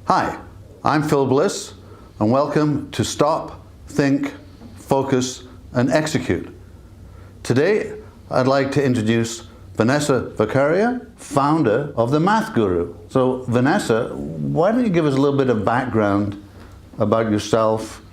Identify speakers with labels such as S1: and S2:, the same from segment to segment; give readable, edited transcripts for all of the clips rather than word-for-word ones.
S1: Hi, I'm Phil Bliss, and welcome to Stop, Think, Focus, and Execute. Today, I'd like to introduce Vanessa Vakharia, founder of The Math Guru. So, Vanessa, why don't you give us a little bit of background about yourself?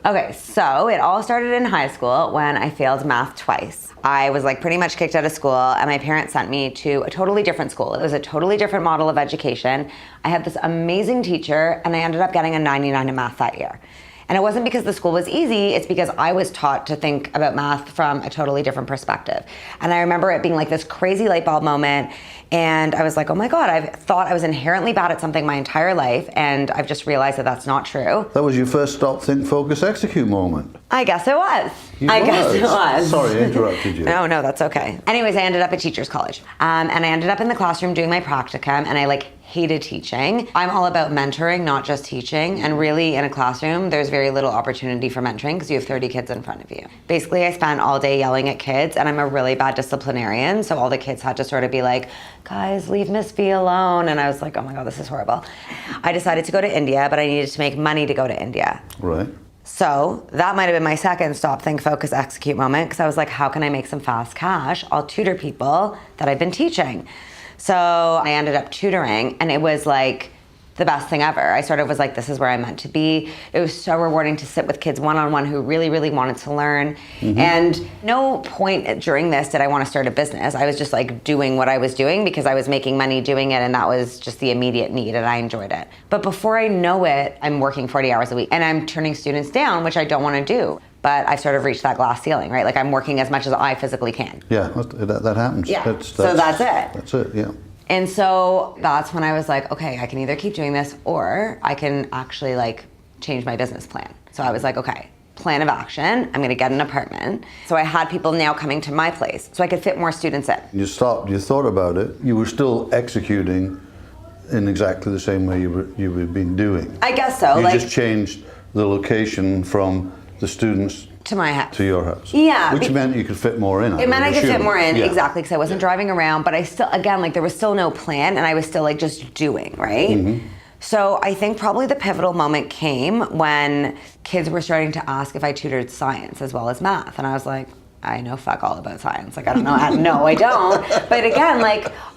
S2: Okay, so it all started in high school when I failed math twice. I was pretty much kicked out of school, and my parents sent me to a totally different school. It was a totally different model of education. I had this amazing teacher, and I ended up getting a 99 in math that year. And it wasn't because the school was easy, it's because I was taught to think about math from a totally different perspective. And I remember it being this crazy light bulb moment, and I was like, oh my God, I've thought I was inherently bad at something my entire life, and I've just realized that that's not true.
S1: That was your first Stop, Think, Focus, Execute moment.
S2: I guess it was.
S1: Guess
S2: it was.
S1: Sorry, I interrupted you.
S2: No, that's okay. Anyways, I ended up at teacher's college. And I ended up in the classroom doing my practicum, and I hated teaching. I'm all about mentoring, not just teaching. And really, in a classroom, there's very little opportunity for mentoring because you have 30 kids in front of you. Basically, I spent all day yelling at kids, and I'm a really bad disciplinarian. So all the kids had to sort of be like, guys, leave Miss V alone. And I was like, oh my God, this is horrible. I decided to go to India, but I needed to make money to go to India.
S1: Right.
S2: So that might have been my second Stop, Think, Focus, Execute moment, because I was like, how can I make some fast cash? I'll tutor people that I've been teaching. So I ended up tutoring, and it was the best thing ever. I sort of was like, this is where I'm meant to be. It was so rewarding to sit with kids one-on-one who really, really wanted to learn. Mm-hmm. And no point during this did I want to start a business. I was just doing what I was doing because I was making money doing it, and that was just the immediate need, and I enjoyed it. But before I know it, I'm working 40 hours a week, and I'm turning students down, which I don't want to do. But I sort of reached that glass ceiling, right? I'm working as much as I physically can.
S1: Yeah, that happens.
S2: Yeah, so that's it.
S1: That's it, yeah.
S2: And so that's when I was like, okay, I can either keep doing this or I can actually change my business plan. So I was like, okay, plan of action, I'm gonna get an apartment. So I had people now coming to my place so I could fit more students in.
S1: You stopped, you thought about it, you were still executing in exactly the same way you've been doing.
S2: I guess so.
S1: You just changed the location from the students
S2: to my house.
S1: To your house.
S2: Yeah.
S1: Which meant you could fit more in.
S2: It meant I could fit more in, exactly, because I wasn't driving around, but I still, again, there was still no plan, and I was still just doing, right? Mm-hmm. So I think probably the pivotal moment came when kids were starting to ask if I tutored science as well as math, and I was like, I know fuck all about science. I don't know. No, I don't. But again,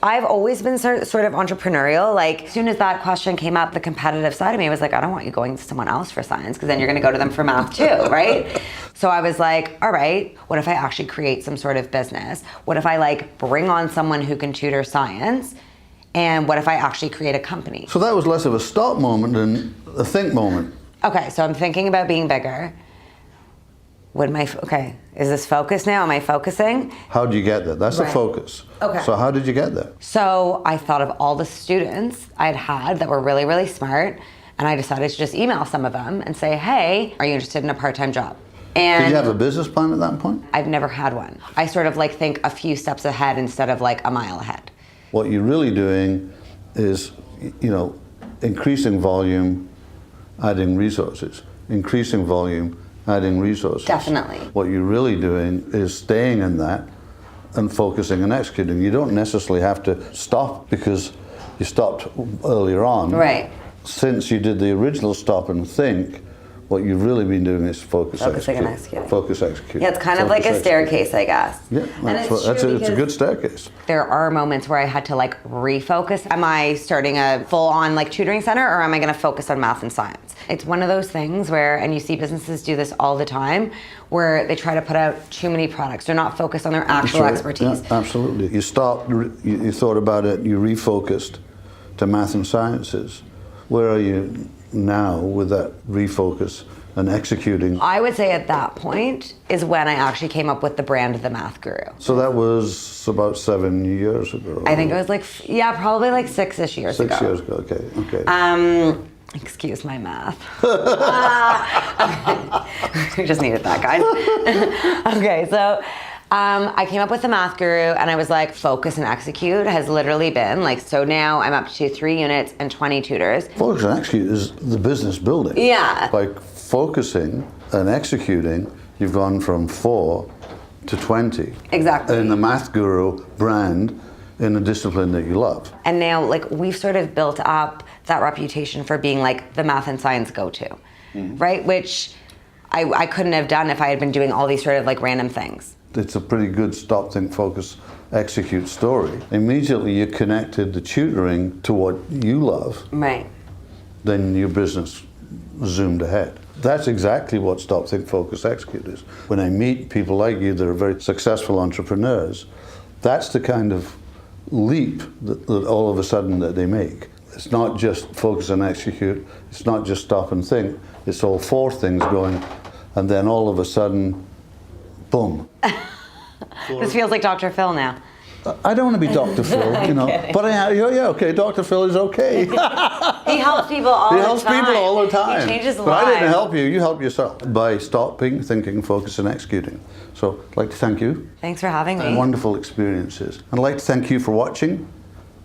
S2: I've always been sort of entrepreneurial. As soon as that question came up, the competitive side of me was like, I don't want you going to someone else for science, because then you're going to go to them for math too, right? So I was like, all right, what if I actually create some sort of business? What if I bring on someone who can tutor science? And what if I actually create a company?
S1: So that was less of a stop moment than a think moment.
S2: Okay, so I'm thinking about being bigger. Is this focus now? Am I focusing?
S1: How do you get there? That's the focus.
S2: Okay.
S1: So how did you get there?
S2: So I thought of all the students I'd had that were really, really smart, and I decided to just email some of them and say, hey, are you interested in a part-time job? And
S1: did you have a business plan at that point?
S2: I've never had one. I sort of think a few steps ahead instead of a mile ahead.
S1: What you're really doing is, increasing volume, adding resources. Increasing volume, adding resources.
S2: Definitely.
S1: What you're really doing is staying in that and focusing and executing. You don't necessarily have to stop because you stopped earlier on.
S2: Right.
S1: Since you did the original stop and think, what you've really been doing is focus,
S2: focusing
S1: execute.
S2: and executing.
S1: Focus, execute.
S2: Yeah, it's kind of like a staircase, I guess.
S1: Yeah, it's a good staircase.
S2: There are moments where I had to refocus. Am I starting a full-on tutoring center, or am I going to focus on math and science? It's one of those things where, and you see businesses do this all the time, where they try to put out too many products. They're not focused on their actual expertise.
S1: Yeah, absolutely. You stopped, you thought about it, you refocused to math and sciences. Where are you now with that refocus and executing?
S2: I would say at that point is when I actually came up with the brand The Math Guru.
S1: So that was about 7 years ago.
S2: I think it was probably 6-ish years ago.
S1: 6 years ago, okay.
S2: Excuse my math. We just needed that, guys. Okay, so I came up with The Math Guru, and I was like, focus and execute has literally been so now I'm up to 3 units and 20 tutors.
S1: Focus and execute is the business building.
S2: Yeah.
S1: By focusing and executing, you've gone from 4 to 20.
S2: Exactly.
S1: In the Math Guru brand, in a discipline that you love.
S2: And now, like, we've sort of built up that reputation for being like the math and science go-to, right? Which I couldn't have done if I had been doing all these sort of like random things.
S1: It's a pretty good stop, think, focus, execute story. Immediately you connected the tutoring to what you love.
S2: Right.
S1: Then your business zoomed ahead. That's exactly what stop, think, focus, execute is. When I meet people like you that are very successful entrepreneurs, that's the kind of leap that all of a sudden that they make. It's not just focus and execute, it's not just stop and think, it's all four things going, and then all of a sudden, boom.
S2: This feels like Dr. Phil now.
S1: I don't want to be Dr. Phil, you know, but yeah, okay, Dr. Phil is okay.
S2: He helps people all the time.
S1: He helps people all the time.
S2: He changes lives.
S1: But I didn't help you, you helped yourself by stopping, thinking, focus, and executing. So I'd like to thank you.
S2: Thanks for having me.
S1: Wonderful experiences. I'd like to thank you for watching.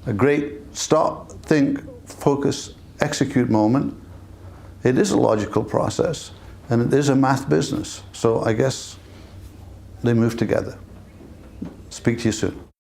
S1: A great stop, think, focus, execute moment. It is a logical process, and it is a math business. So I guess they move together. Speak to you soon.